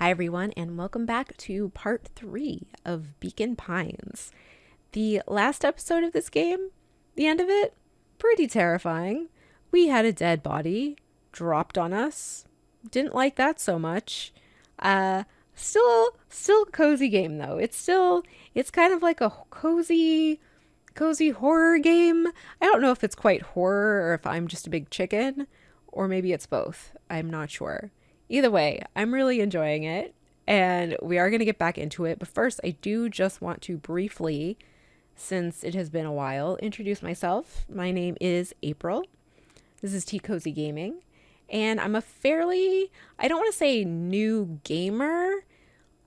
Hi everyone, and welcome back to part 3 of Beacon Pines. The last episode of this game, the end of it, pretty terrifying. We had a dead body dropped on us. Didn't like that so much. Still a cozy game though. It's kind of like a cozy horror game. I don't know if it's quite horror or if I'm just a big chicken, or maybe it's both. I'm not sure. Either way, I'm really enjoying it, and we are going to get back into it. But first, I do just want to briefly, since it has been a while, introduce myself. My name is April. This is Tea Cozy Gaming, and I'm a fairly, I don't want to say new gamer,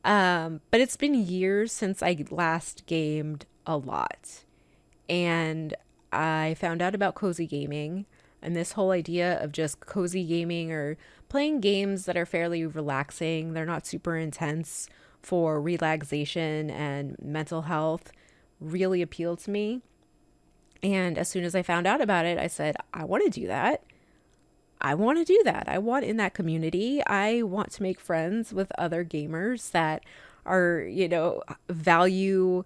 but it's been years since I last gamed a lot. And I found out about cozy gaming and this whole idea of just cozy gaming or playing games that are fairly relaxing. They're not super intense for relaxation and mental health really appealed to me. And as soon as I found out about it, I said, I want to do that. I want to do that. I want in that community. I want to make friends with other gamers that are, value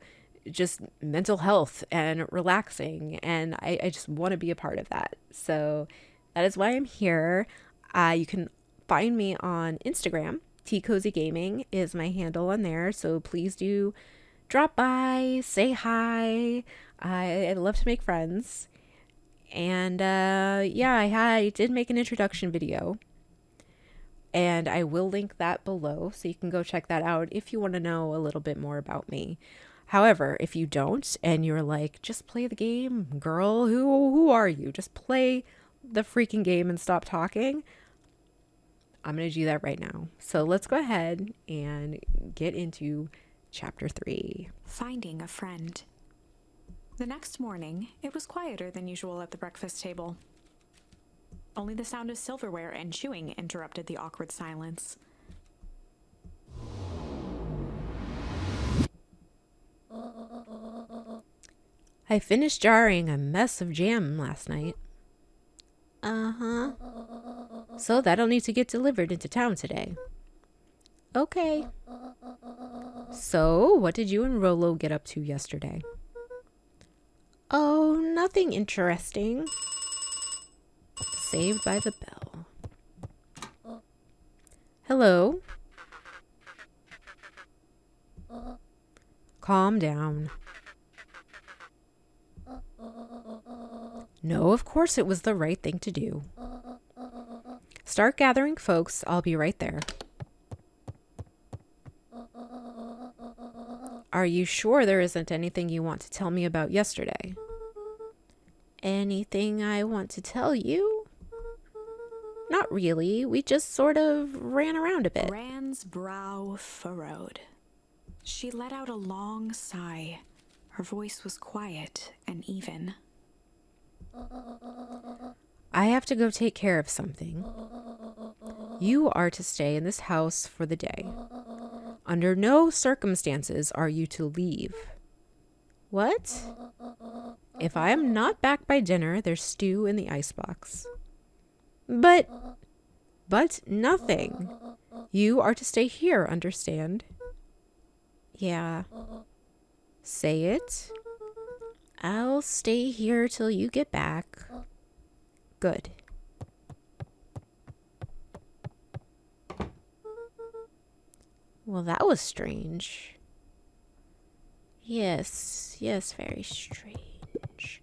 just mental health and relaxing, and I just want to be a part of that. So that is why I'm here. You can find me on Instagram. Tea Cozy Gaming is my handle on there, so please do drop by, say hi. I'd love to make friends. And I did make an introduction video, and I will link that below, so you can go check that out if you want to know a little bit more about me. However, if you don't and you're like, just play the game, girl, who are you? Just play the freaking game and stop talking. I'm going to do that right now. So let's go ahead and get into chapter 3. Finding a friend. The next morning, it was quieter than usual at the breakfast table. Only the sound of silverware and chewing interrupted the awkward silence. I finished jarring a mess of jam last night. Uh-huh. So that'll need to get delivered into town today. Okay. So, what did you and Rolo get up to yesterday? Oh, nothing interesting. Saved by the bell. Hello? Calm down. No, of course it was the right thing to do. Start gathering folks. I'll be right there. Are you sure there isn't anything you want to tell me about yesterday? Anything I want to tell you? Not really. We just sort of ran around a bit. Rand's brow furrowed. She let out a long sigh. Her voice was quiet and even. I have to go take care of something. You are to stay in this house for the day. Under no circumstances are you to leave. What? If I am not back by dinner, there's stew in the icebox. But nothing. You are to stay here, understand? Yeah. Say it. I'll stay here till you get back. Good. Well, that was strange. Yes, very strange.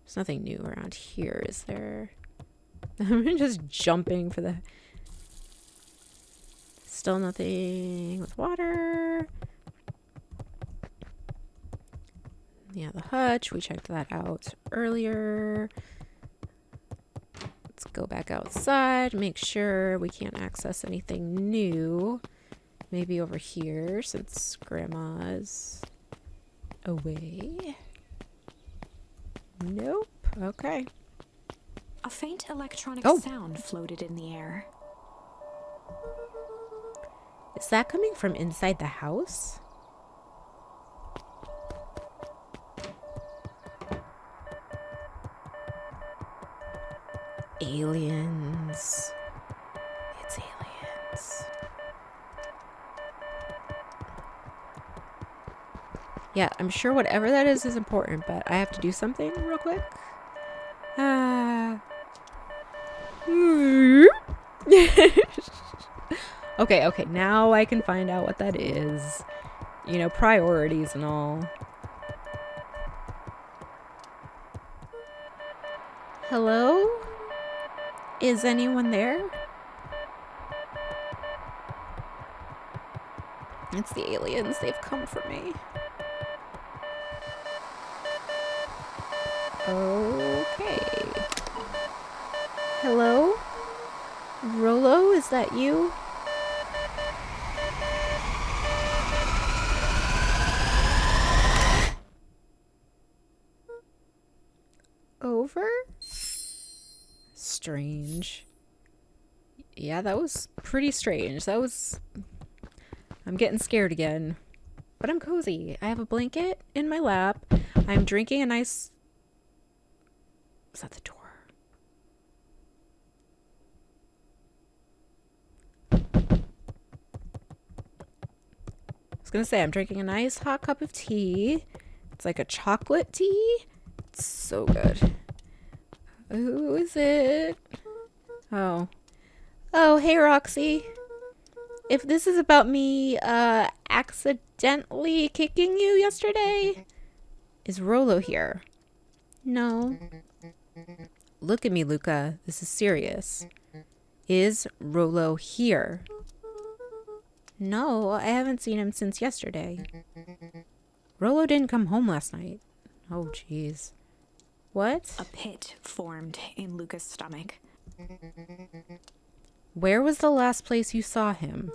There's nothing new around here, is there? I'm just jumping for the... Still nothing with water. Yeah, the hutch. We checked that out earlier. Let's go back outside. Make sure we can't access anything new. Maybe over here since Grandma's away. Nope. Okay. A faint electronic sound floated in the air. Is that coming from inside the house? Aliens. It's this. Yeah, I'm sure whatever that is important, but I have to do something real quick. Okay, now I can find out what that is. You know, priorities and all. Hello? Is anyone there? It's the aliens. They've come for me. Okay. Hello? Rollo, is that you? Over? Strange. Yeah, that was pretty strange. I'm getting scared again. But I'm cozy. I have a blanket in my lap. I'm drinking a nice... Is that the door? I was gonna say, I'm drinking a nice hot cup of tea. It's like a chocolate tea. It's so good. Who is it? Oh, hey, Roxy. If this is about me accidentally kicking you yesterday, is Rollo here? No. Look at me, Luca. This is serious. Is Rollo here? No, I haven't seen him since yesterday. Rollo didn't come home last night. Oh, jeez. What? A pit formed in Luca's stomach. Where was the last place you saw him?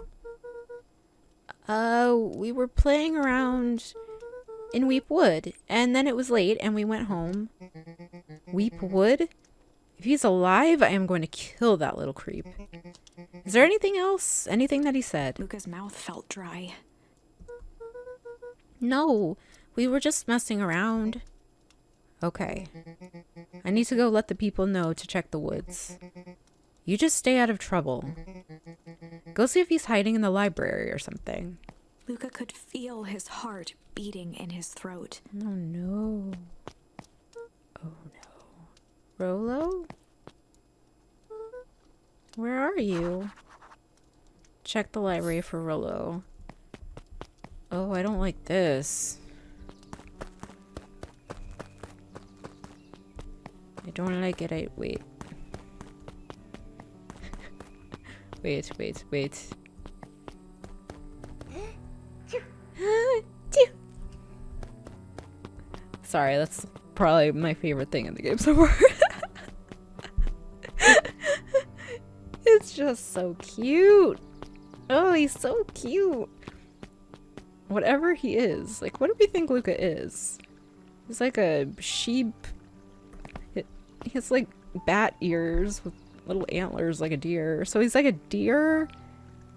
We were playing around in Weep Wood, and then it was late, and we went home. Weep Wood? If he's alive, I am going to kill that little creep. Is there anything else? Anything that he said? Luca's mouth felt dry. No, we were just messing around. Okay. I need to go let the people know to check the woods. You just stay out of trouble. Go see if he's hiding in the library or something. Luca could feel his heart beating in his throat. Oh no. Oh no. Rollo? Where are you? Check the library for Rollo. Oh, I don't like this. I don't like it. Wait. Wait. Sorry, that's probably my favorite thing in the game so far. It's just so cute. Oh, he's so cute. Whatever he is. Like, what do we think Luca is? He's like a sheep. He has like bat ears with little antlers like a deer. So he's like a deer.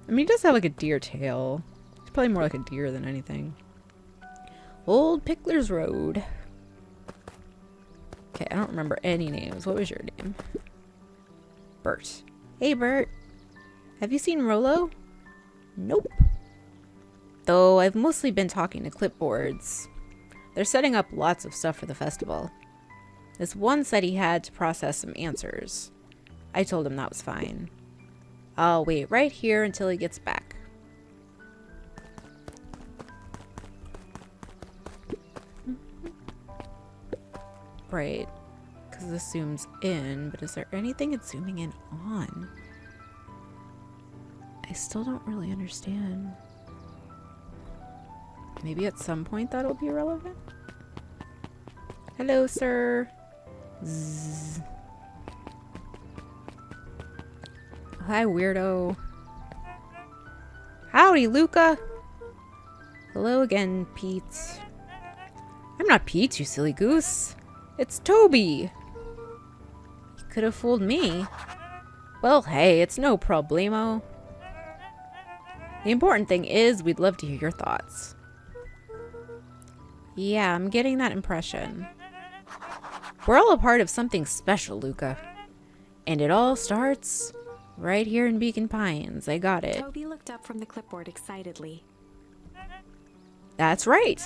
I mean, he does have like a deer tail. He's probably more like a deer than anything. Old Pickler's Road. Okay, I don't remember any names. What was your name? Bert. Hey, Bert. Have you seen Rollo? Nope. Though I've mostly been talking to clipboards. They're setting up lots of stuff for the festival. This one said he had to process some answers. I told him that was fine. I'll wait right here until he gets back. Right. Because this zooms in, but is there anything it's zooming in on? I still don't really understand. Maybe at some point that'll be relevant? Hello, sir. Zzz. Hi, weirdo. Howdy, Luca. Hello again, Pete. I'm not Pete, you silly goose. It's Toby. You could have fooled me. Well, hey, it's no problemo. The important thing is we'd love to hear your thoughts. Yeah, I'm getting that impression. We're all a part of something special, Luca. And it all starts Right here in Beacon Pines. I got it. Toby looked up from the clipboard excitedly. That's right.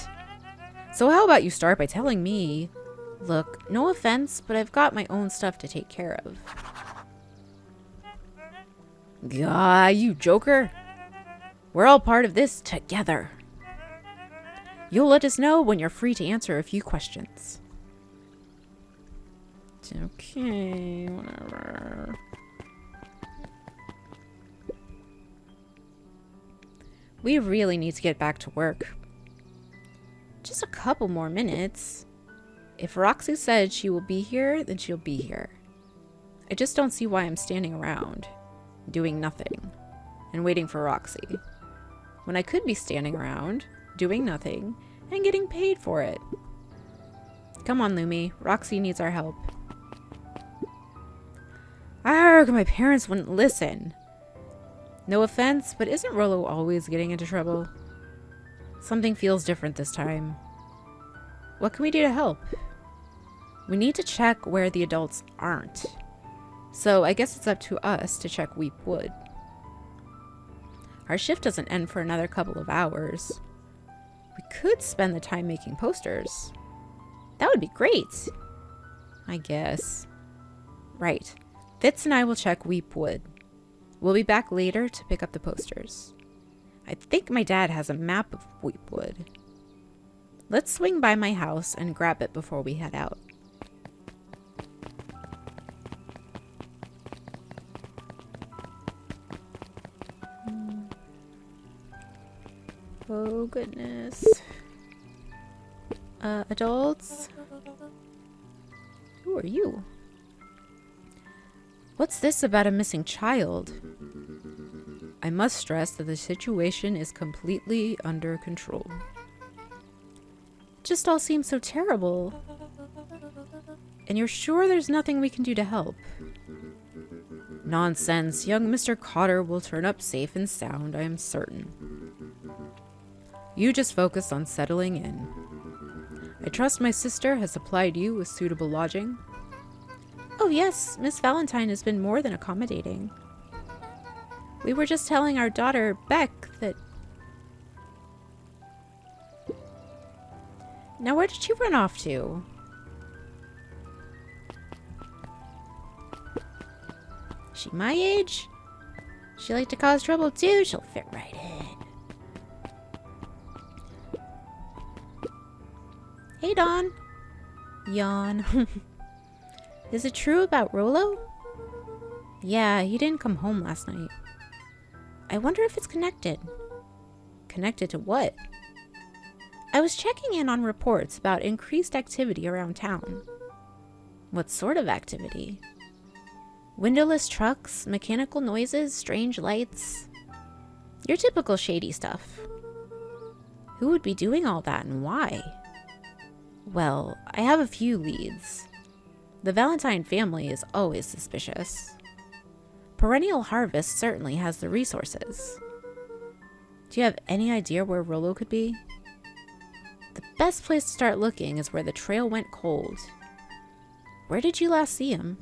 So how about you start by telling me, look, no offense, but I've got my own stuff to take care of. Gah, you joker. We're all part of this together. You'll let us know when you're free to answer a few questions. Okay, whatever. We really need to get back to work. Just a couple more minutes. If Roxy said she will be here, then she'll be here. I just don't see why I'm standing around, doing nothing, and waiting for Roxy, when I could be standing around, doing nothing, and getting paid for it. Come on, Lumi. Roxy needs our help. Arrgh, my parents wouldn't listen. No offense, but isn't Rollo always getting into trouble? Something feels different this time. What can we do to help? We need to check where the adults aren't. So I guess it's up to us to check Weep Wood. Our shift doesn't end for another couple of hours. We could spend the time making posters. That would be great. I guess. Right. Fitz and I will check Weep Wood. We'll be back later to pick up the posters. I think my dad has a map of Weep Wood. Let's swing by my house and grab it before we head out. Oh goodness. Adults? Who are you? What's this about a missing child? I must stress that the situation is completely under control. It just all seems so terrible. And you're sure there's nothing we can do to help? Nonsense. Young Mr. Cotter will turn up safe and sound, I am certain. You just focus on settling in. I trust my sister has supplied you with suitable lodging. Oh yes, Miss Valentine has been more than accommodating. We were just telling our daughter, Beck, that... Now where did you run off to? She my age? She like to cause trouble too? She'll fit right in. Hey, Dawn. Yawn. Is it true about Rollo? Yeah, he didn't come home last night. I wonder if it's connected. Connected to what? I was checking in on reports about increased activity around town. What sort of activity? Windowless trucks, mechanical noises, strange lights. Your typical shady stuff. Who would be doing all that and why? Well, I have a few leads. The Valentine family is always suspicious. Perennial Harvest certainly has the resources. Do you have any idea where Rollo could be? The best place to start looking is where the trail went cold. Where did you last see him?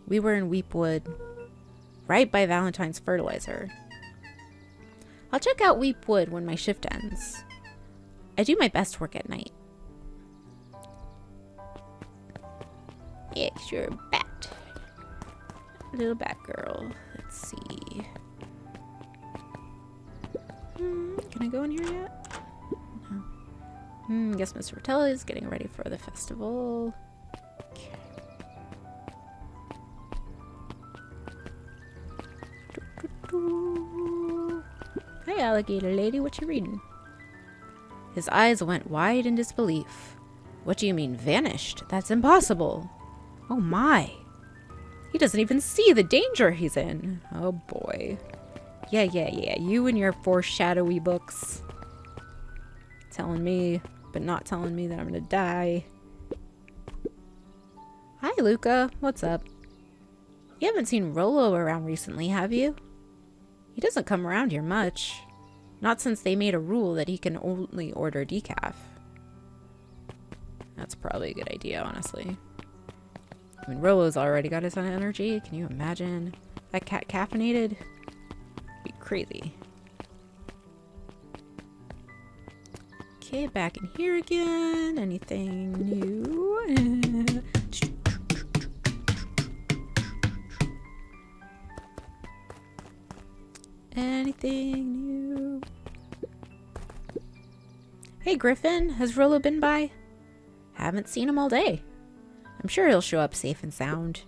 We were in Weepwood, right by Valentine's fertilizer. I'll check out Weepwood when my shift ends. I do my best work at night. Yeah, you're a bat. Little bat girl. Let's see. Can I go in here yet? No. Guess Mr. Rotella is getting ready for the festival. Okay. Hey, alligator lady, what you reading? His eyes went wide in disbelief. What do you mean, vanished? That's impossible. Oh my. He doesn't even see the danger he's in. Oh boy. Yeah. You and your foreshadowy books. Telling me, but not telling me that I'm gonna die. Hi, Luca. What's up? You haven't seen Rollo around recently, have you? He doesn't come around here much. Not since they made a rule that he can only order decaf. That's probably a good idea, honestly. I mean, Rollo's already got his own energy. Can you imagine That cat caffeinated? Be crazy. Okay, back in here again. Anything new? Anything new? Hey, Griffin, has Rolo been by? Haven't seen him all day. I'm sure he'll show up safe and sound.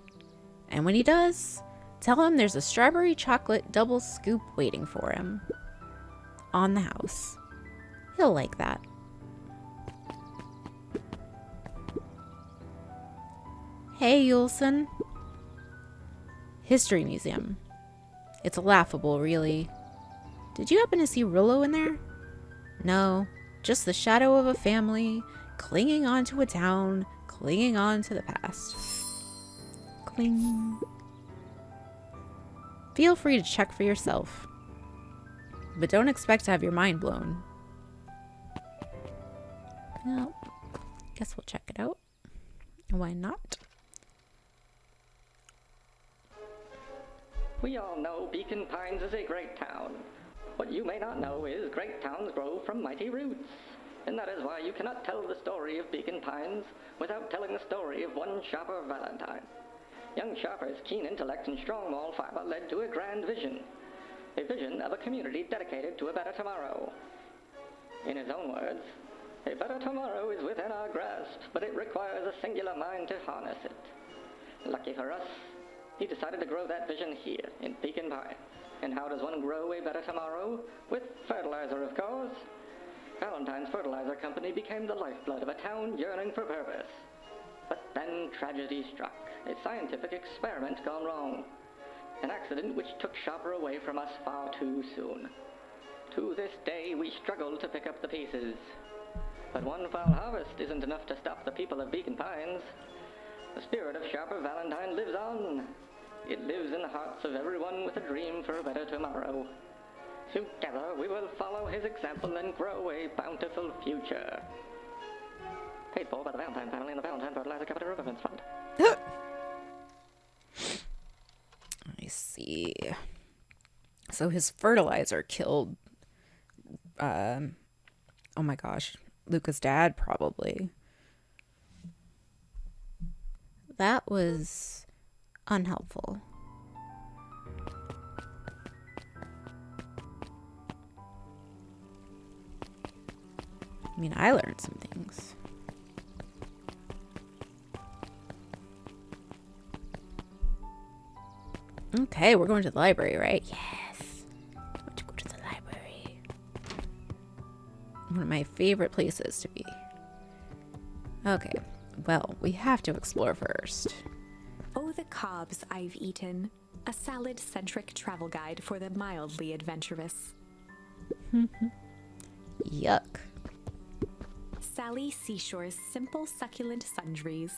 And when he does, tell him there's a strawberry chocolate double scoop waiting for him. On the house. He'll like that. Hey, Yulson. History Museum. It's laughable, really. Did you happen to see Rolo in there? No, just the shadow of a family, clinging on to a town, clinging on to the past. Cling. Feel free to check for yourself. But don't expect to have your mind blown. Well, guess we'll check it out. Why not? We all know Beacon Pines is a great town. What you may not know is great towns grow from mighty roots. And that is why you cannot tell the story of Beacon Pines without telling the story of one Shopper Valentine. Young Shopper's keen intellect and strong moral fiber led to a grand vision. A vision of a community dedicated to a better tomorrow. In his own words, a better tomorrow is within our grasp, but it requires a singular mind to harness it. Lucky for us, he decided to grow that vision here, in Beacon Pines. And how does one grow a better tomorrow? With fertilizer, of course. Valentine's Fertilizer Company became the lifeblood of a town yearning for purpose. But then tragedy struck, a scientific experiment gone wrong. An accident which took Shopper away from us far too soon. To this day, we struggle to pick up the pieces. But one foul harvest isn't enough to stop the people of Beacon Pines. The spirit of Shopper Valentine lives on. It lives in the hearts of everyone with a dream for a better tomorrow. Together, we will follow his example and grow a bountiful future. Paid for by the Valentine family and the Valentine Fertilizer Capital Improvements Fund. I see. So his fertilizer killed, oh my gosh, Luca's dad, probably. That was unhelpful. I mean, I learned some things. Okay, we're going to the library, right? Yes. I want to go to the library. One of my favorite places to be. Okay, well, we have to explore first. Oh, the cobs I've eaten. A salad-centric travel guide for the mildly adventurous. Yuck. Sally Seashore's simple succulent sundries.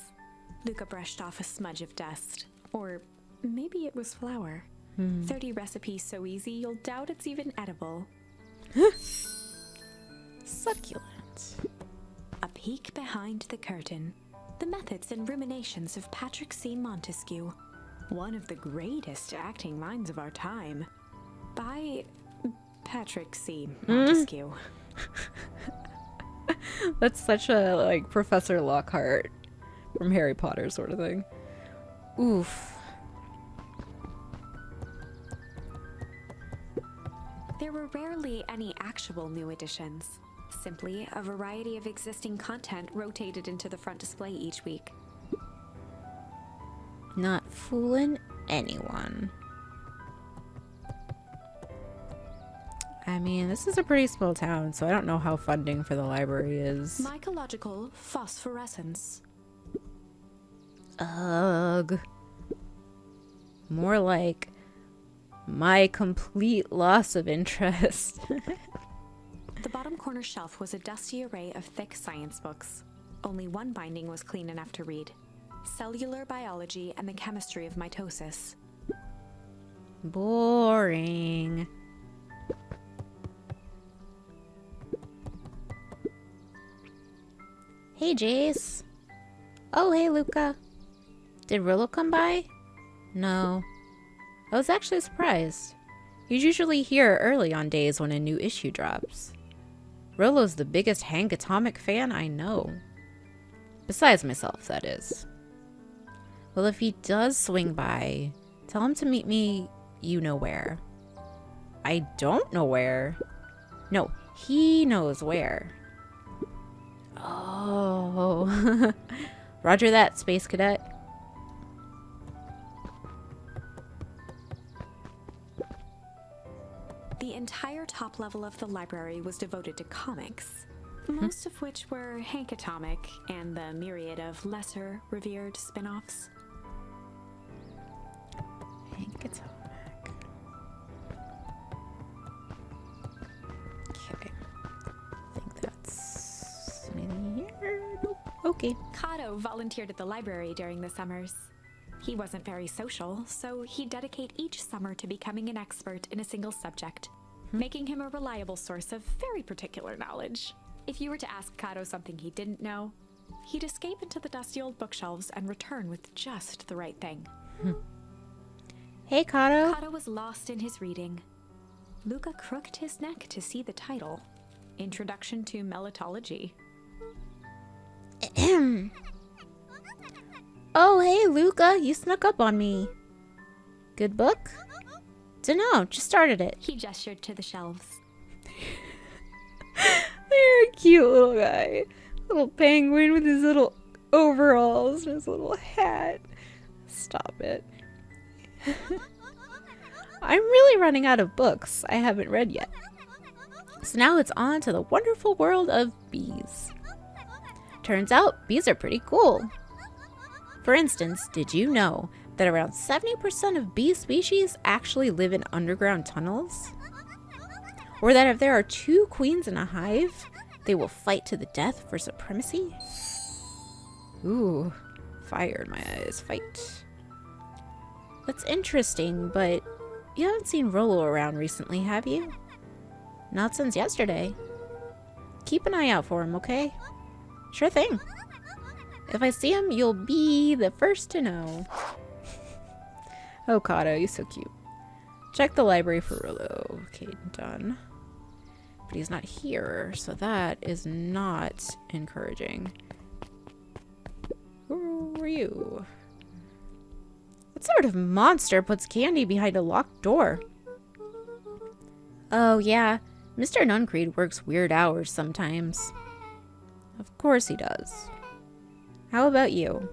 Luca brushed off a smudge of dust. Or maybe it was flour. 30 recipes so easy you'll doubt it's even edible. Succulent. A peek behind the curtain. The methods and ruminations of Patrick C. Montesquieu. One of the greatest acting minds of our time. By Patrick C. Montesquieu. That's such a, like, Professor Lockhart from Harry Potter sort of thing. Oof. There were rarely any actual new additions. Simply a variety of existing content rotated into the front display each week. Not fooling anyone. I mean, this is a pretty small town, so I don't know how funding for the library is. Mycological phosphorescence. Ugh. More like my complete loss of interest. The bottom corner shelf was a dusty array of thick science books. Only one binding was clean enough to read. Cellular Biology and the Chemistry of Mitosis. Boring. Hey, Jace. Oh, hey, Luca. Did Rillo come by? No. I was actually surprised. He's usually here early on days when a new issue drops. Rolo's the biggest Hank Atomic fan I know. Besides myself, that is. Well, if he does swing by, tell him to meet me you know where. I don't know where. No, he knows where. Oh. Roger that, Space Cadet. The entire top level of the library was devoted to comics, most of which were Hank Atomic and the myriad of lesser revered spin-offs. Hank Atomic. Okay. I think that's anything here. Nope. Okay. Kato volunteered at the library during the summers. He wasn't very social, so he'd dedicate each summer to becoming an expert in a single subject, making him a reliable source of very particular knowledge. If you were to ask Kato something he didn't know, he'd escape into the dusty old bookshelves and return with just the right thing. Hey, Kato. Kato was lost in his reading. Luca crooked his neck to see the title, Introduction to Melitology. Oh, hey, Luca. You snuck up on me. Good book? Dunno, just started it. He gestured to the shelves. They're a cute little guy. Little penguin with his little overalls and his little hat. Stop it. I'm really running out of books I haven't read yet. So now it's on to the wonderful world of bees. Turns out bees are pretty cool. For instance, did you know that around 70% of bee species actually live in underground tunnels? Or that if there are 2 queens in a hive, they will fight to the death for supremacy? Ooh, fire in my eyes, fight. That's interesting, but you haven't seen Rolo around recently, have you? Not since yesterday. Keep an eye out for him, okay? Sure thing. If I see him, you'll be the first to know. Oh, Kato, you're so cute. Check the library for Rolo. Okay, done. But he's not here, so that is not encouraging. Who are you? What sort of monster puts candy behind a locked door? Oh, yeah. Mr. Nuncreed works weird hours sometimes. Of course he does. How about you?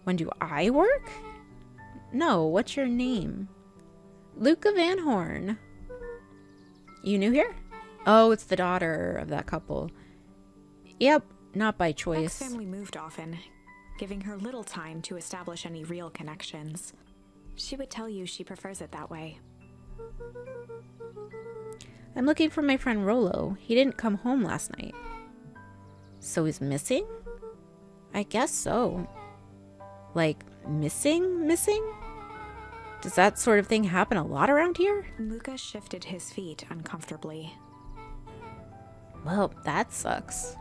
When do I work? No, what's your name? Luca Van Horn. You new here? Oh, it's the daughter of that couple. Yep, not by choice. Beck's family moved often, giving her little time to establish any real connections. She would tell you she prefers it that way. I'm looking for my friend Rolo. He didn't come home last night. So he's missing? I guess so. Like, missing? Does that sort of thing happen a lot around here? Luca shifted his feet uncomfortably. Well, that sucks.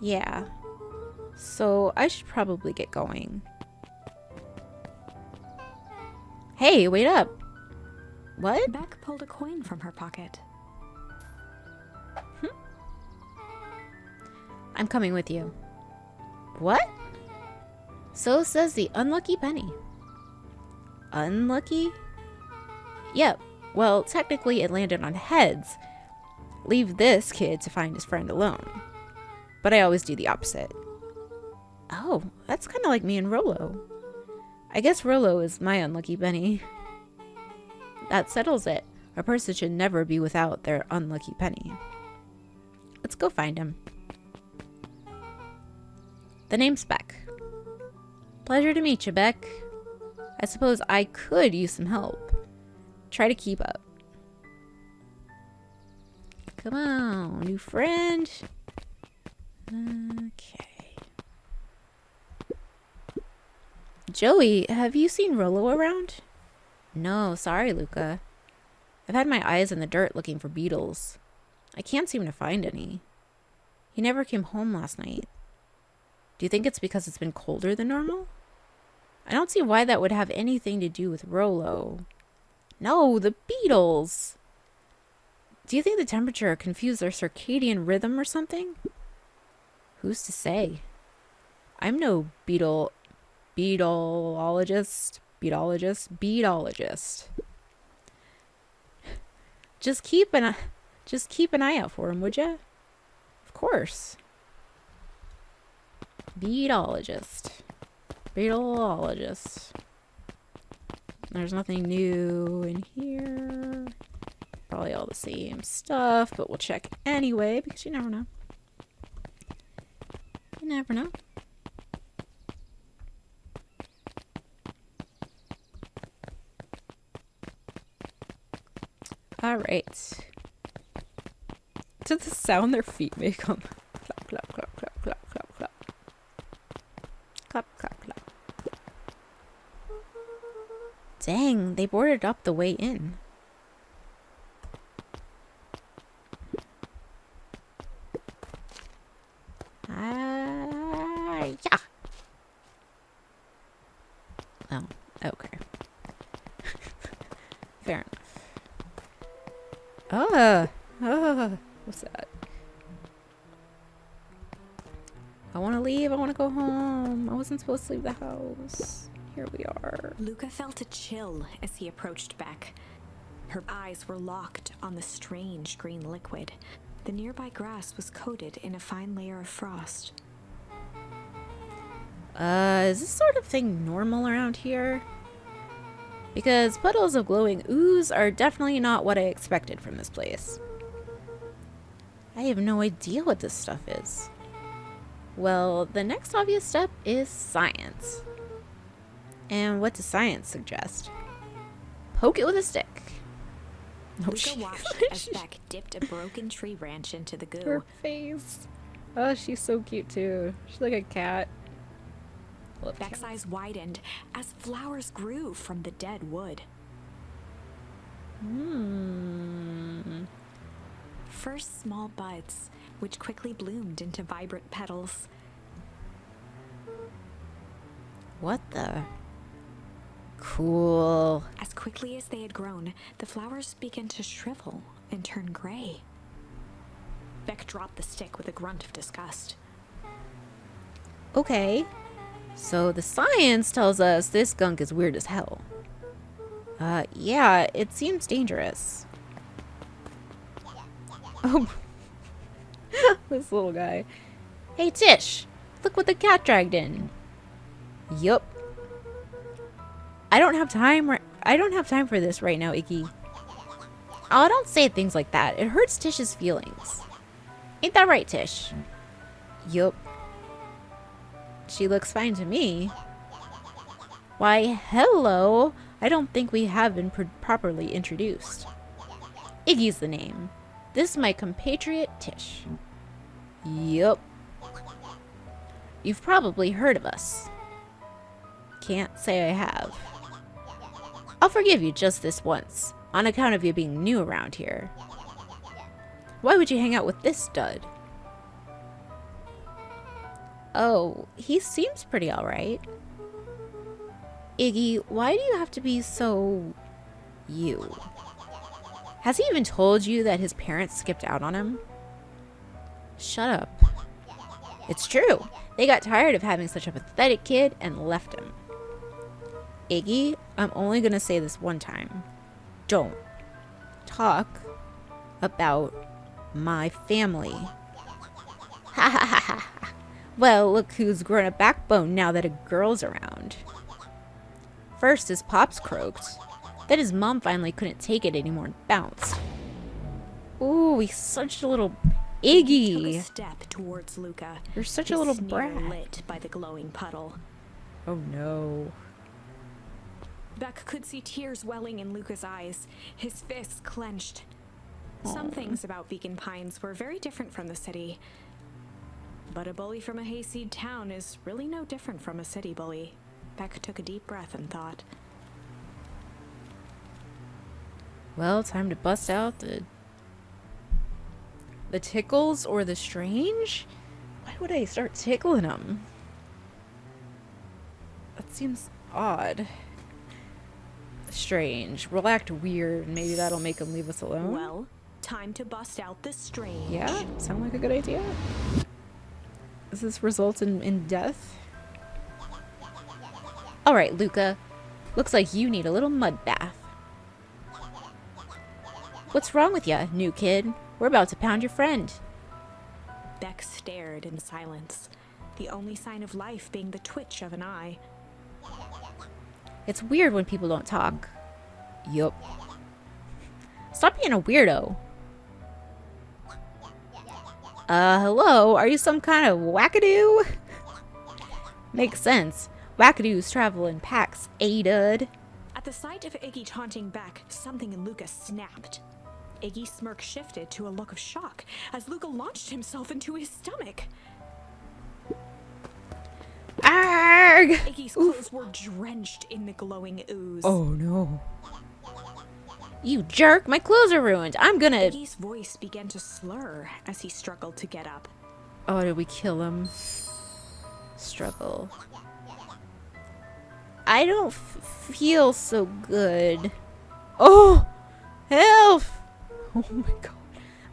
Yeah. So I should probably get going. Hey, wait up. What? Beck pulled a coin from her pocket. I'm coming with you. What? So says the unlucky penny. Unlucky? Yep. Well, technically it landed on heads. Leave this kid to find his friend alone. But I always do the opposite. Oh, that's kind of like me and Rolo. I guess Rolo is my unlucky penny. That settles it. A person should never be without their unlucky penny. Let's go find him. The name's Beck. Pleasure to meet you, Beck. I suppose I could use some help. Try to keep up. Come on, new friend. Okay. Joey, have you seen Rolo around? No, sorry, Luca. I've had my eyes in the dirt looking for beetles. I can't seem to find any. He never came home last night. Do you think it's because it's been colder than normal? I don't see why that would have anything to do with Rolo. No, the beetles! Do you think the temperature confused their circadian rhythm or something? Who's to say? I'm no beetologist. Just keep an eye out for him, would ya? Of course. Beetologist. There's nothing new in here. Probably all the same stuff, but we'll check anyway because you never know. You never know. All right. To the sound their feet make on clap, clap, clap, clap, clap, clap, clap. Clap, clap, clap. Dang, they boarded up the way in. Yeah. Oh, okay. Fair enough. What's that? I want to leave. I want to go home. I wasn't supposed to leave the house. Here we are. Luca felt a chill as he approached Beck. Her eyes were locked on the strange green liquid. The nearby grass was coated in a fine layer of frost. Is this sort of thing normal around here? Because puddles of glowing ooze are definitely not what I expected from this place. I have no idea what this stuff is. Well, the next obvious step is science. And what does science suggest? Poke it with a stick. Luca watched as Beck dipped a broken tree branch into the goo. Her face. Oh, she's so cute too. She's like a cat. Beck's eyes widened as flowers grew from the dead wood. First small buds, which quickly bloomed into vibrant petals. What the? Cool. As quickly as they had grown, the flowers began to shrivel and turn gray. Beck dropped the stick with a grunt of disgust. Okay. So the science tells us this gunk is weird as hell. Yeah, it seems dangerous. Oh. This little guy. Hey, Tish! Look what the cat dragged in. Yup. I don't have time for this right now, Iggy. Oh, don't say things like that. It hurts Tish's feelings. Ain't that right, Tish? Yup. She looks fine to me. Why, hello. I don't think we have been properly introduced. Iggy's the name. This is my compatriot, Tish. Yup. You've probably heard of us. Can't say I have. I'll forgive you just this once, on account of you being new around here. Why would you hang out with this stud? Oh, he seems pretty alright. Iggy, why do you have to be so... you? Has he even told you that his parents skipped out on him? Shut up. It's true. They got tired of having such a pathetic kid and left him. Iggy, I'm only gonna say this one time. Don't talk about my family. Ha ha ha ha. Well, look who's grown a backbone now that a girl's around. First his pops croaked. Then his mom finally couldn't take it anymore and bounced. Ooh, he's such a little... Iggy! He took a step towards Luca. You're such a little brat. Lit by the glowing puddle. Oh no. Beck could see tears welling in Luca's eyes, his fists clenched. Some things about Beacon Pines were very different from the city. But a bully from a hayseed town is really no different from a city bully. Beck took a deep breath and thought. Well, time to bust out the tickles or the strange? Why would I start tickling them? That seems odd. Strange. We'll act weird. Maybe that'll make him leave us alone. Well, time to bust out the strange. Yeah, sound like a good idea. Does this result in death? Alright, Luca. Looks like you need a little mud bath. What's wrong with ya, new kid? We're about to pound your friend. Beck stared in silence, the only sign of life being the twitch of an eye. It's weird when people don't talk. Yup. Stop being a weirdo. Hello? Are you some kind of wackadoo? Makes sense. Wackadoos travel in packs, dud. At the sight of Iggy taunting Beck, something in Luca snapped. Iggy's smirk shifted to a look of shock as Luca launched himself into his stomach. Arg! Iggy's clothes were drenched in the glowing ooze. Oh no. You jerk, my clothes are ruined. I'm gonna... Iggy's voice began to slur as he struggled to get up. Oh, did we kill him? Struggle. I don't feel so good. Oh! Help! Oh my god.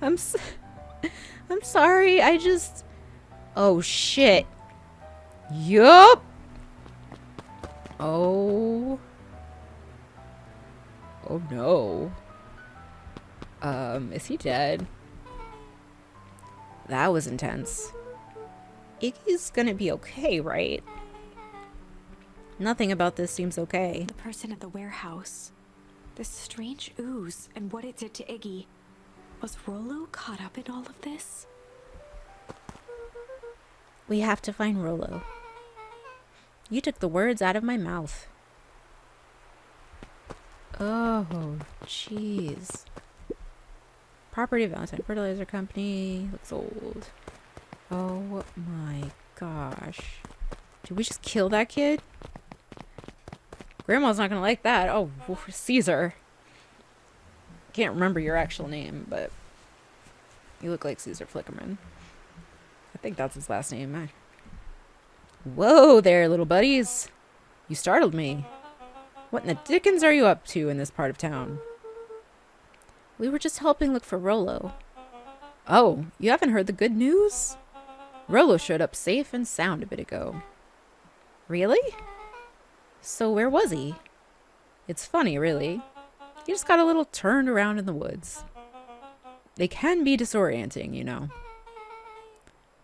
I'm sorry. I just... Oh shit. Yup. Oh. Oh no. Is he dead? That was intense. Iggy's gonna be okay, right? Nothing about this seems okay. The person at the warehouse. This strange ooze and what it did to Iggy. Was Rollo caught up in all of this? We have to find Rollo. You took the words out of my mouth. Oh, jeez. Property of Valentine Fertilizer Company. Looks old. Oh my gosh. Did we just kill that kid? Grandma's not gonna like that. Oh, Caesar. Can't remember your actual name, but you look like Caesar Flickerman. I think that's his last name. Whoa there, little buddies. You startled me. What in the dickens are you up to in this part of town? We were just helping look for Rollo. Oh, you haven't heard the good news? Rollo showed up safe and sound a bit ago. Really? So where was he? It's funny, really. He just got a little turned around in the woods. They can be disorienting, you know.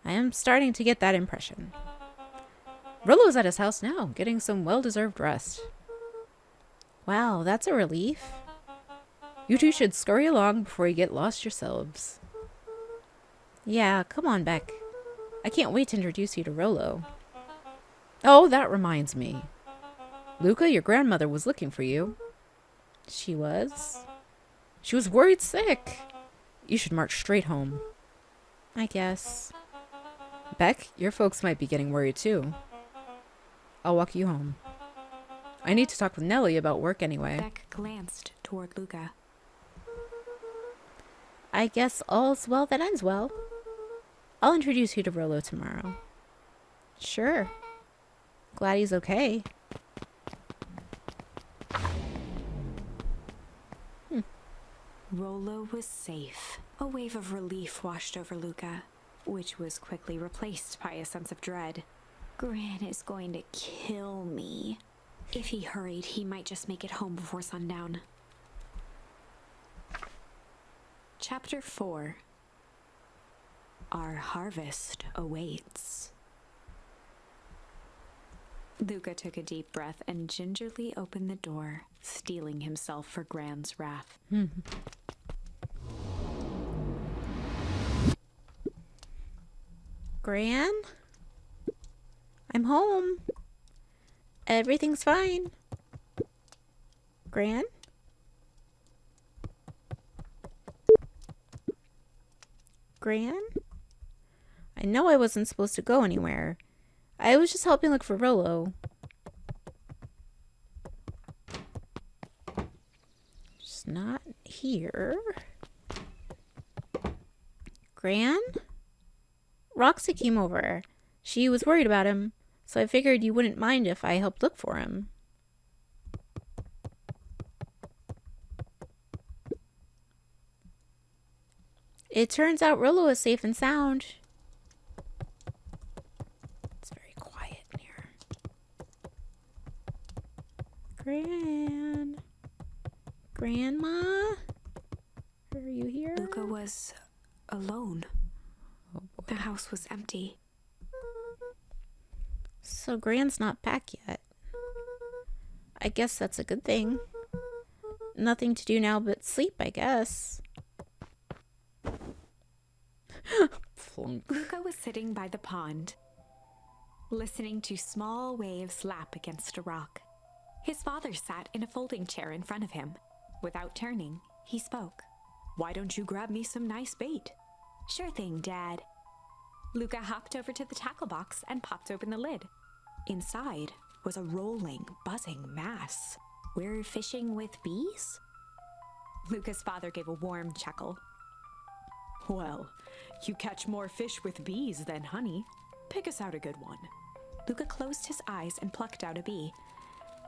I am starting to get that impression. Rollo's at his house now, getting some well-deserved rest. Wow, that's a relief. You two should scurry along before you get lost yourselves. Yeah, come on, Beck. I can't wait to introduce you to Rollo. Oh, that reminds me. Luca, your grandmother was looking for you. She was? She was worried sick. You should march straight home. I guess. Beck, your folks might be getting worried too. I'll walk you home. I need to talk with Nellie about work anyway. Beck glanced toward Luca. I guess all's well that ends well. I'll introduce you to Rollo tomorrow. Sure. Glad he's okay. Rollo was safe. A wave of relief washed over Luca, which was quickly replaced by a sense of dread. Gran is going to kill me. If he hurried, he might just make it home before sundown. Chapter 4. Our harvest awaits. Luca took a deep breath and gingerly opened the door, steeling himself for Gran's wrath. Gran? I'm home. Everything's fine. Gran? Gran? I know I wasn't supposed to go anywhere. I was just helping look for Rollo. She's not here. Gran? Roxy came over. She was worried about him, so I figured you wouldn't mind if I helped look for him. It turns out Rollo is safe and sound. It's very quiet in here. Grandma? Are you here? Luca was alone. Oh boy. The house was empty. So Gran's not back yet. I guess that's a good thing. Nothing to do now but sleep, I guess. Flunk. Luca was sitting by the pond, listening to small waves lap against a rock. His father sat in a folding chair in front of him. Without turning, he spoke. "Why don't you grab me some nice bait?" "Sure thing, Dad." Luca hopped over to the tackle box and popped open the lid. Inside was a rolling, buzzing mass. "We're fishing with bees?" Luca's father gave a warm chuckle. "Well, you catch more fish with bees than honey. Pick us out a good one." Luca closed his eyes and plucked out a bee.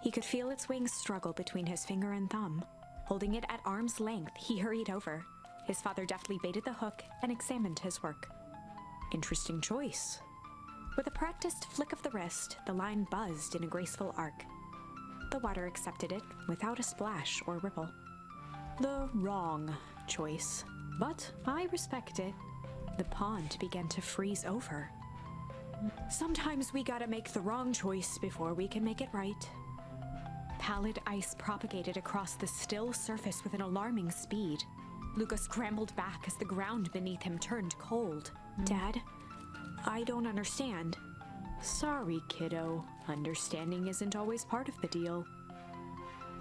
He could feel its wings struggle between his finger and thumb. Holding it at arm's length, he hurried over. His father deftly baited the hook and examined his work. "Interesting choice." With a practiced flick of the wrist, the line buzzed in a graceful arc. The water accepted it without a splash or ripple. The wrong choice, but I respect it. The pond began to freeze over. Sometimes we gotta make the wrong choice before we can make it right. Pallid ice propagated across the still surface with an alarming speed. Luca scrambled back as the ground beneath him turned cold. "Dad, I don't understand." "Sorry, kiddo. Understanding isn't always part of the deal."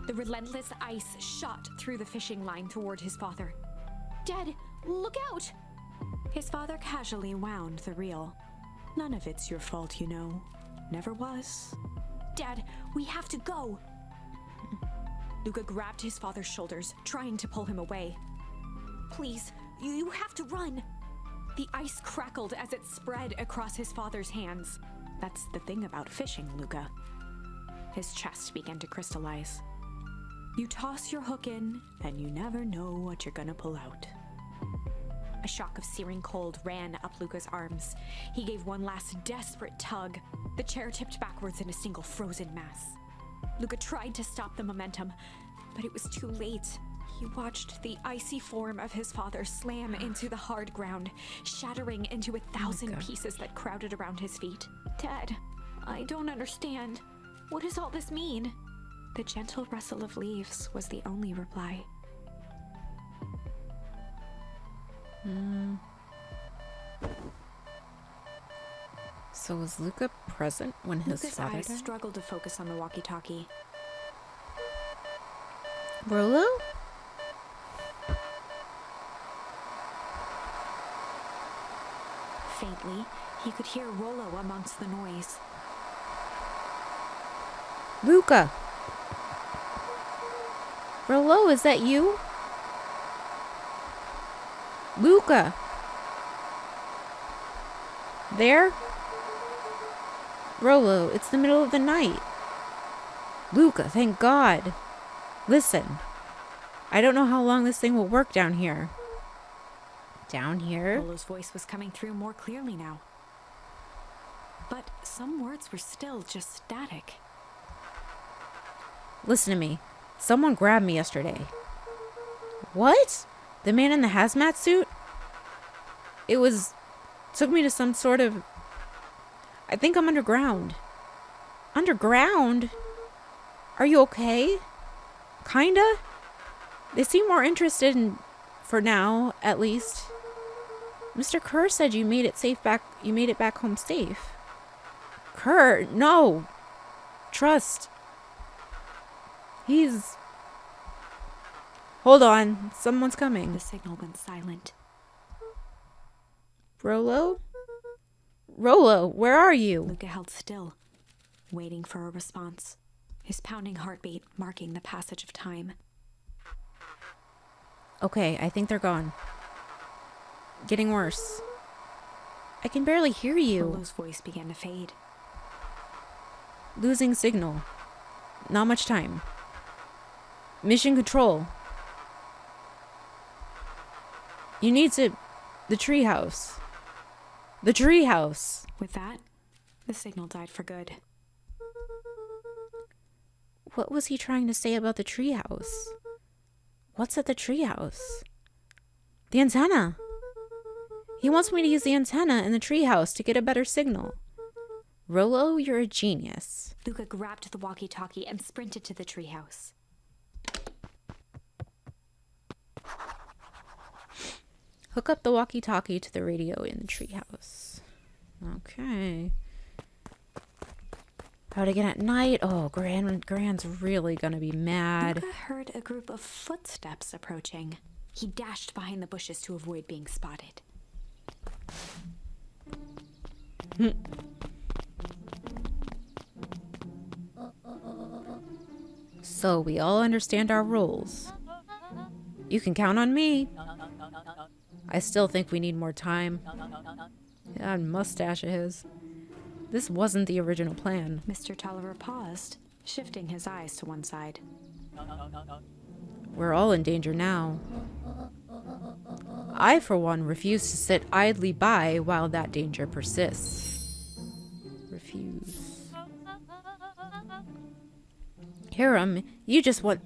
The relentless ice shot through the fishing line toward his father. "Dad, look out!" His father casually wound the reel. "None of it's your fault, you know. Never was." "Dad, we have to go!" Luca grabbed his father's shoulders, trying to pull him away. "Please, you have to run!" The ice crackled as it spread across his father's hands. "That's the thing about fishing, Luca." His chest began to crystallize. "You toss your hook in, and you never know what you're gonna pull out." A shock of searing cold ran up Luca's arms. He gave one last desperate tug. The chair tipped backwards in a single frozen mass. Luca tried to stop the momentum, but it was too late. He watched the icy form of his father slam into the hard ground, shattering into 1,000 pieces that crowded around his feet. "Dad, I don't understand. What does all this mean?" The gentle rustle of leaves was the only reply. So was Luca present when his Luca's father eyes died? struggled to focus on the walkie-talkie. Rollo? Faintly, he could hear Rollo amongst the noise. Luca! Rollo, is that you? Luca! There? Rollo, it's the middle of the night. Luca, thank God. Listen, I don't know how long this thing will work down here. Down here? Rollo's voice was coming through more clearly now. But some words were still just static. Listen to me. Someone grabbed me yesterday. What? The man in the hazmat suit? Took me to some sort of... I think I'm underground. Underground? Are you okay? Kinda? They seem more interested in, for now, at least. Mr. Kerr said you made it back home safe. Kerr, no. Trust. Hold on. Someone's coming. The signal went silent. Rollo? Rollo, where are you? Luca held still, waiting for a response, his pounding heartbeat marking the passage of time. Okay, I think they're gone. Getting worse. I can barely hear you. Rollo's voice began to fade. Losing signal. Not much time. Mission control. You need to The treehouse. The treehouse. With that, the signal died for good. What was he trying to say about the treehouse? What's at the treehouse? The antenna. He wants me to use the antenna in the treehouse to get a better signal. Rolo, you're a genius. Luca grabbed the walkie-talkie and sprinted to the treehouse. Hook up the walkie-talkie to the radio in the treehouse. Okay. Out again at night. Oh, Gran's really gonna be mad. Luca heard a group of footsteps approaching. He dashed behind the bushes to avoid being spotted. So we all understand our roles. You can count on me. I still think we need more time. That mustache of his. This wasn't the original plan. Mr. Tolliver paused, shifting his eyes to one side. We're all in danger now. I, for one, refuse to sit idly by while that danger persists. Refuse. Hiram, you just want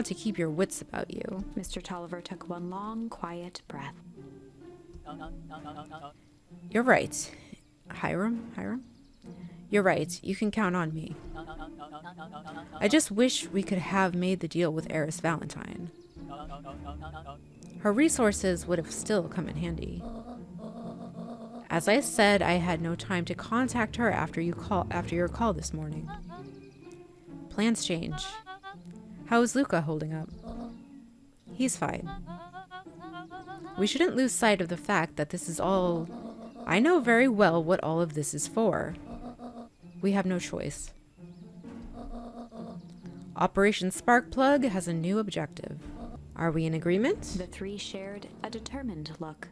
to keep your wits about you. Mr. Tolliver took one long, quiet breath. You're right. Hiram? You're right. You can count on me. I just wish we could have made the deal with Eris Valentine. Her resources would have still come in handy. As I said, I had no time to contact her after your call this morning. Plans change. How is Luca holding up? He's fine. We shouldn't lose sight of the fact that this is all... I know very well what all of this is for. We have no choice. Operation Sparkplug has a new objective. Are we in agreement? The three shared a determined look.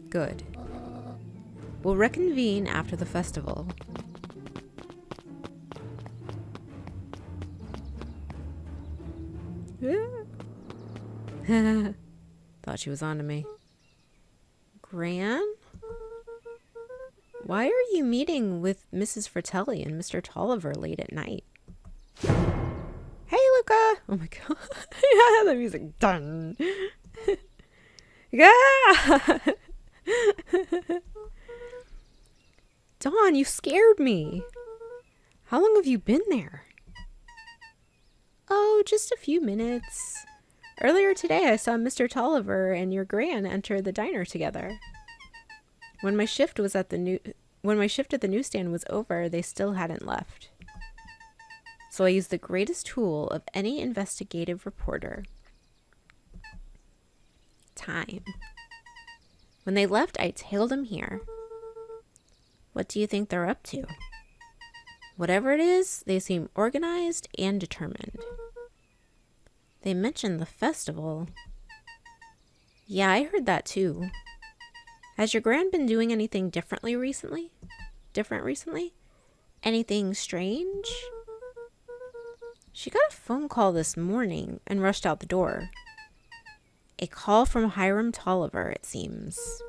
Good. We'll reconvene after the festival. Thought she was on to me. Gran? Why are you meeting with Mrs. Fratelli and Mr. Tolliver late at night? Hey, Luca! Oh my god. Yeah, the music. Done. Yeah! Dawn, you scared me. How long have you been there? Oh, just a few minutes. Earlier today, I saw Mr. Tolliver and your Gran enter the diner together. When my shift at the newsstand was over, they still hadn't left. So I used the greatest tool of any investigative reporter. Time. When they left, I tailed them here. What do you think they're up to? Whatever it is, they seem organized and determined. They mentioned the festival. Yeah, I heard that too. Has your Gran been doing anything different recently? Anything strange? She got a phone call this morning and rushed out the door. A call from Hiram Tolliver, it seems.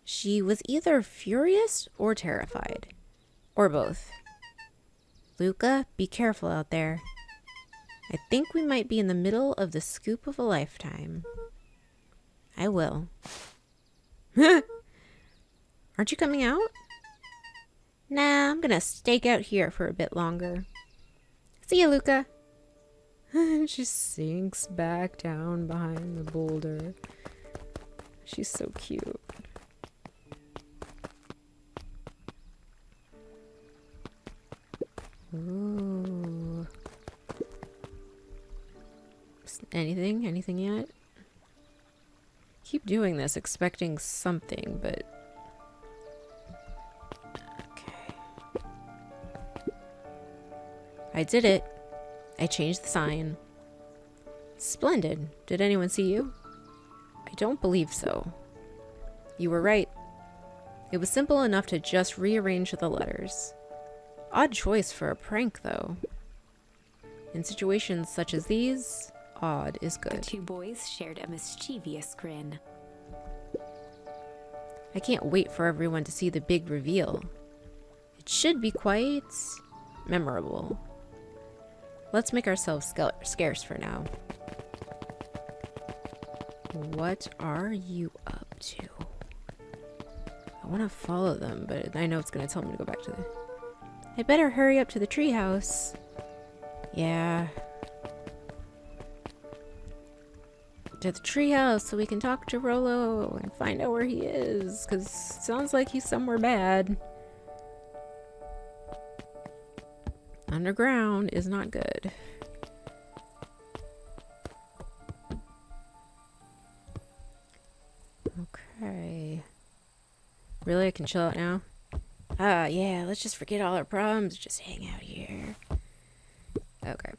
She was either furious or terrified. Or both. Luca, be careful out there. I think we might be in the middle of the scoop of a lifetime. I will. Aren't you coming out? Nah, I'm gonna stake out here for a bit longer. See you, Luca. She sinks back down behind the boulder. She's so cute. Ooh. Anything yet? Keep doing this, expecting something, but... Okay. I did it. I changed the sign. Splendid. Did anyone see you? I don't believe so. You were right. It was simple enough to just rearrange the letters. Odd choice for a prank, though. In situations such as these, odd is The good. two boys shared a mischievous grin. I can't wait for everyone to see the big reveal. It should be quite memorable. Let's make ourselves scarce for now. What are you up to? I want to follow them, but I know it's going to tell me to go back to the... I better hurry up to the treehouse. Yeah. To the treehouse so we can talk to Rollo and find out where he is, because it sounds like he's somewhere bad. Underground is not good. Okay. Really? I can chill out now? Ah, yeah, let's just forget all our problems. Just hang out here. Okay.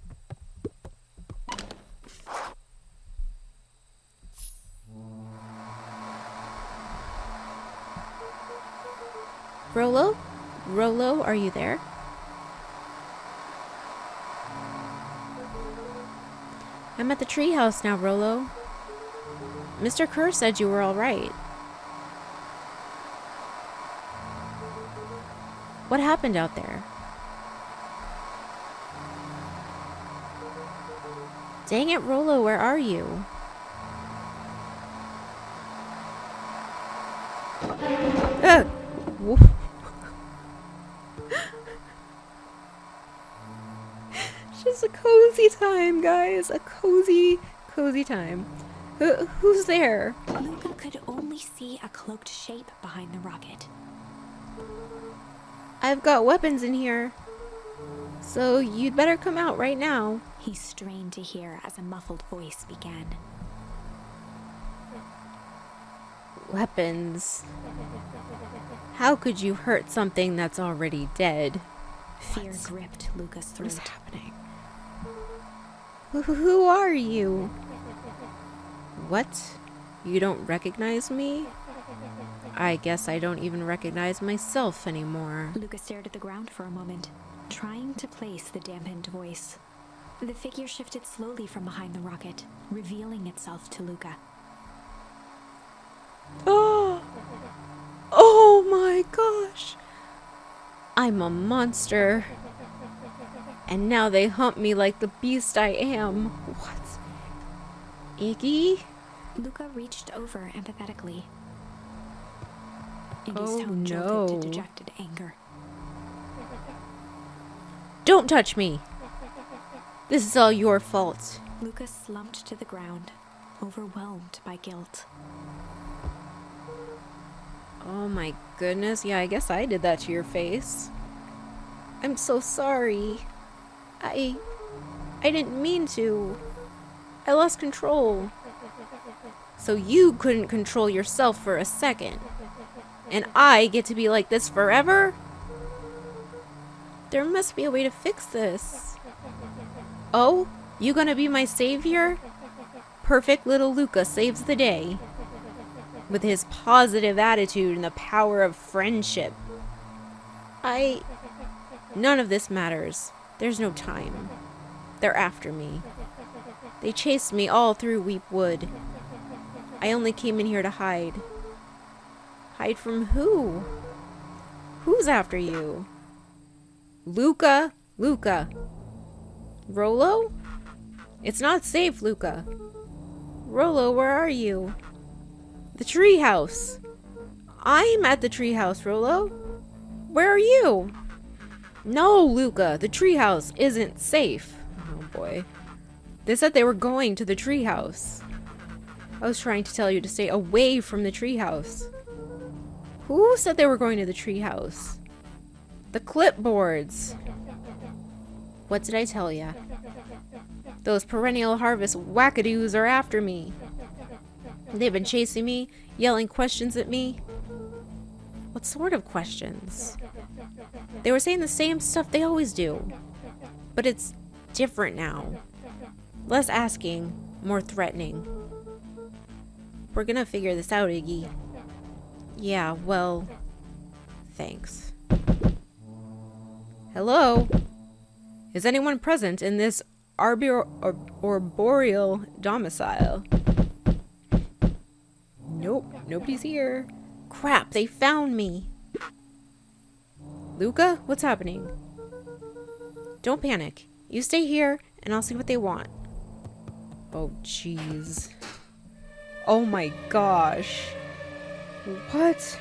Rollo? Rollo, are you there? I'm at the treehouse now, Rollo. Mr. Kerr said you were all right. What happened out there? Dang it, Rollo, where are you? Just a cozy time, guys. A cozy time. Who's there? Luca could only see a cloaked shape behind the rocket. I've got weapons in here. So you'd better come out right now. He strained to hear as a muffled voice began. Weapons. How could you hurt something that's already dead? Fear gripped Luca's What is throat. happening? Who are you? What? You don't recognize me? I guess I don't even recognize myself anymore. Luca stared at the ground for a moment, trying to place the dampened voice. The figure shifted slowly from behind the rocket, revealing itself to Luca. Oh! Oh my gosh! I'm a monster. And now they hunt me like the beast I am. What? Iggy? Luca reached over empathetically. Iggy's Oh, tone jolted no. to dejected anger. Don't touch me! This is all your fault. Luca slumped to the ground, overwhelmed by guilt. Oh my goodness, yeah, I guess I did that to your face. I'm so sorry. I didn't mean to. I lost control. So you couldn't control yourself for a second. And I get to be like this forever? There must be a way to fix this. Oh, you gonna be my savior? Perfect little Luca saves the day. With his positive attitude and the power of friendship. None of this matters. There's no time. They're after me. They chased me all through Weep Wood. I only came in here to hide. Hide from who? Who's after you? Luca? Luca. Rollo? It's not safe, Luca. Rollo, where are you? The treehouse. I'm at the treehouse, Rollo. Where are you? No, Luca, the treehouse isn't safe. Oh boy. They said they were going to the treehouse. I was trying to tell you to stay away from the treehouse. Who said they were going to the treehouse? The clipboards. What did I tell ya? Those perennial harvest wackadoos are after me. They've been chasing me, yelling questions at me. What sort of questions? They were saying the same stuff they always do. But it's different now. Less asking, more threatening. We're gonna figure this out, Iggy. Yeah, well, thanks. Hello? Is anyone present in this arboreal domicile. Nope, nobody's here. Crap, they found me. Luca, what's happening? Don't panic. You stay here, and I'll see what they want. Oh, jeez. Oh my gosh. What?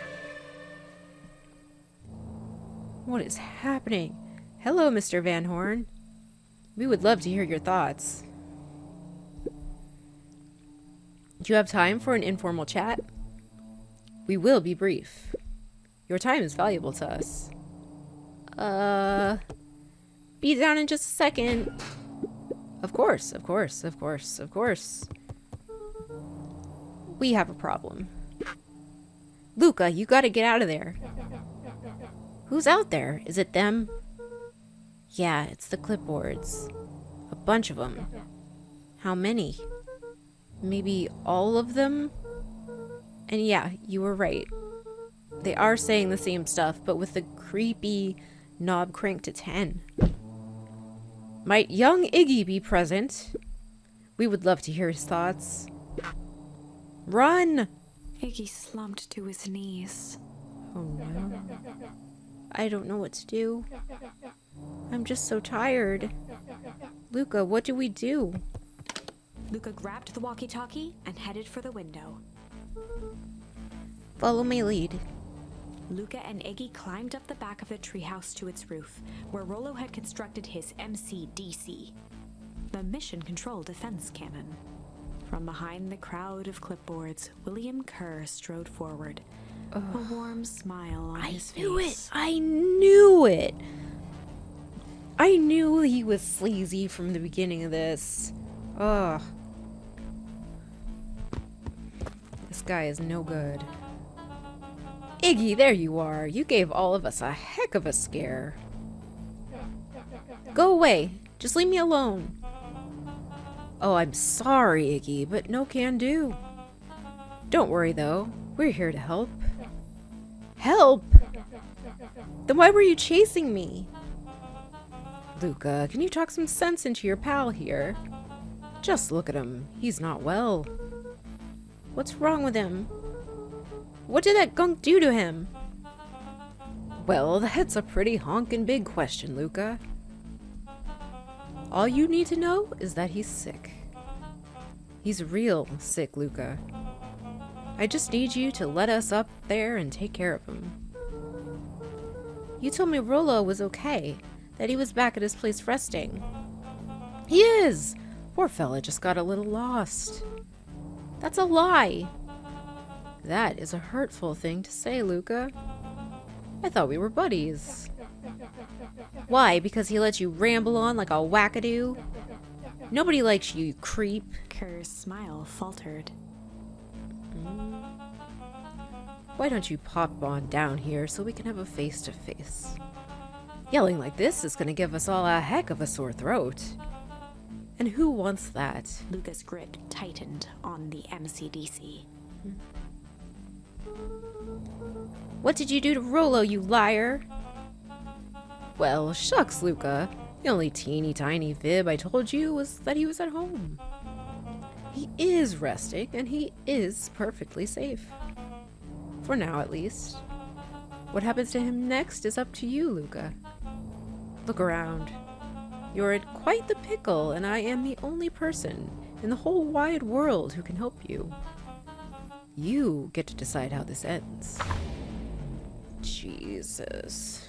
What is happening? Hello, Mr. Van Horn. We would love to hear your thoughts. Do you have time for an informal chat? We will be brief. Your time is valuable to us. Be down in just a second. Of course, of course, of course, of course. We have a problem. Luca, you gotta get out of there. Who's out there? Is it them? Yeah, it's the clipboards. A bunch of them. How many? Maybe all of them? And yeah, you were right. They are saying the same stuff, but with the creepy knob cranked to 10. Might young Iggy be present? We would love to hear his thoughts. Run! Iggy slumped to his knees. Oh no. I don't know what to do. I'm just so tired. Luca, what do we do? Luca grabbed the walkie-talkie and headed for the window. Follow my lead. Luca and Iggy climbed up the back of the treehouse to its roof, where Rollo had constructed his MCDC, the Mission Control Defense Cannon. From behind the crowd of clipboards, William Kerr strode forward, a warm smile on his face. I knew it! I knew he was sleazy from the beginning of this. Ugh. This guy is no good. Iggy, there you are. You gave all of us a heck of a scare. Go away. Just leave me alone. Oh, I'm sorry, Iggy, but no can do. Don't worry, though. We're here to help. Help? Then why were you chasing me? Luca, can you talk some sense into your pal here? Just look at him. He's not well. What's wrong with him? What did that gunk do to him? Well, that's a pretty honkin' big question, Luca. All you need to know is that he's sick. He's real sick, Luca. I just need you to let us up there and take care of him. You told me Rollo was okay, that he was back at his place resting. He is! Poor fella just got a little lost. That's a lie. That is a hurtful thing to say, Luca. I thought we were buddies. Why? Because he let you ramble on like a wackadoo? Nobody likes you, you creep. Kerr's smile faltered. Why don't you pop on down here so we can have a face-to-face? Yelling like this is gonna give us all a heck of a sore throat. And who wants that? Luca's grip tightened on the MCDC. What did you do to Rollo, you liar? Well, shucks, Luca. The only teeny tiny fib I told you was that he was at home. He is resting, and he is perfectly safe. For now, at least. What happens to him next is up to you, Luca. Look around. You're in quite the pickle, and I am the only person in the whole wide world who can help you. You get to decide how this ends. Jesus.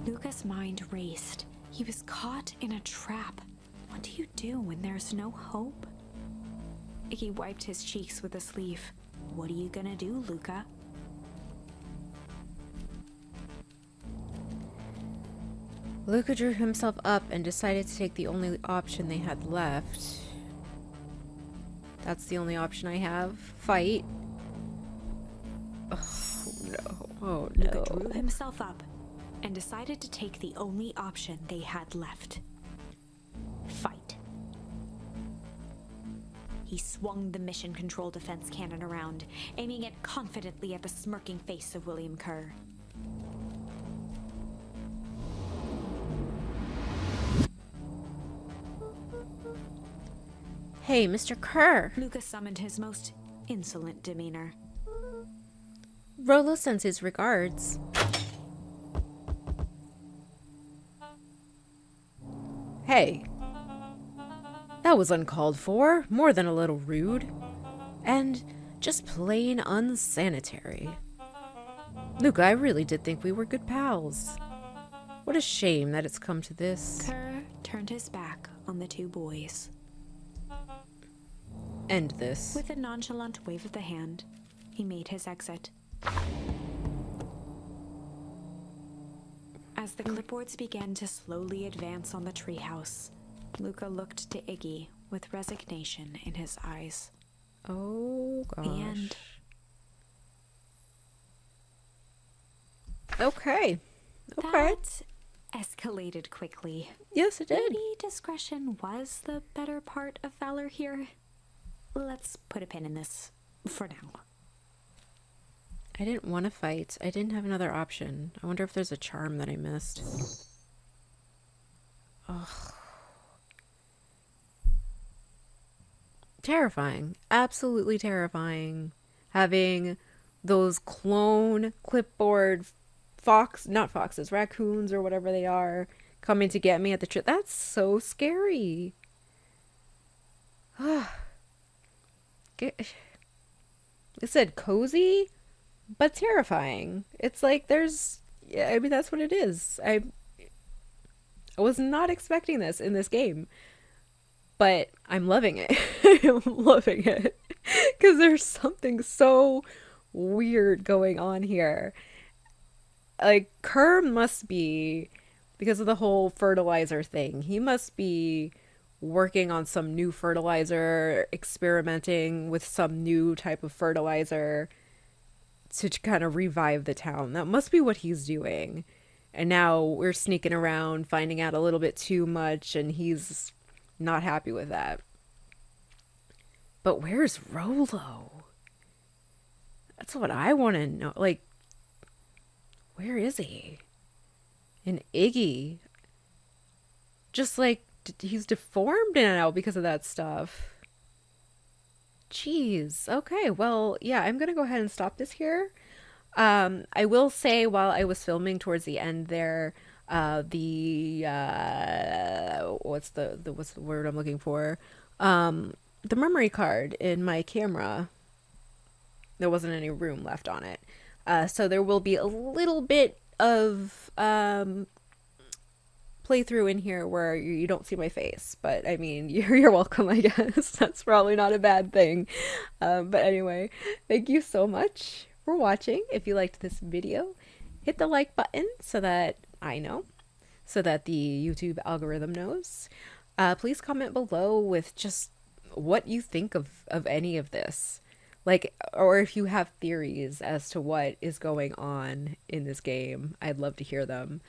Luca's mind raced. He was caught in a trap. What do you do when there's no hope? Iggy wiped his cheeks with a sleeve. What are you gonna do, Luca? Luca drew himself up and decided to take the only option they had left. That's the only option I have. Fight. Oh no. Oh no. Luca drew himself up and decided to take the only option they had left. Fight. He swung the Mission Control Defense Cannon around, aiming it confidently at the smirking face of William Kerr. Hey, Mr. Kerr. Luca summoned his most insolent demeanor. Rolo sends his regards. Hey. That was uncalled for, more than a little rude. And just plain unsanitary. Luca, I really did think we were good pals. What a shame that it's come to this. Kerr turned his back on the two boys. End this. With a nonchalant wave of the hand, he made his exit. As the clipboards began to slowly advance on the treehouse, Luca looked to Iggy with resignation in his eyes. Oh, gosh. And Okay. that escalated quickly. Yes, it did. Maybe discretion was the better part of valor here. Let's put a pin in this for now. I didn't want to fight. I didn't have another option. I wonder if there's a charm that I missed. Ugh. Terrifying. Absolutely terrifying. Having those clone clipboard not foxes, raccoons or whatever they are, coming to get me at the trip. That's so scary. It said cozy, but terrifying. It's like I mean, that's what it is. I was not expecting this in this game, but I'm loving it. I'm loving it because there's something so weird going on here. Like, Kerr must be, because of the whole fertilizer thing, he must be working on some new fertilizer, experimenting with some new type of fertilizer to kind of revive the town. That must be what he's doing. And now we're sneaking around, finding out a little bit too much, and he's not happy with that. But where's Rolo? That's what I want to know. Like, where is he? And Iggy, just like, he's deformed now because of that stuff. Jeez. Okay, well, yeah, I'm gonna go ahead and stop this here. I will say, while I was filming towards the end there, what's the word I'm looking for? The memory card in my camera, there wasn't any room left on it. So there will be a little bit of playthrough in here where you don't see my face, but I mean, you're welcome, I guess. That's probably not a bad thing. But anyway, thank you so much for watching. If you liked this video, hit the like button so that I know, so that the YouTube algorithm knows. Please comment below with just what you think of any of this. Like, or if you have theories as to what is going on in this game, I'd love to hear them.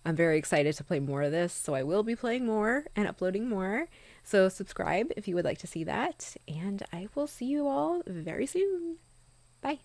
I'm very excited to play more of this, so I will be playing more and uploading more. So subscribe if you would like to see that, and I will see you all very soon. Bye.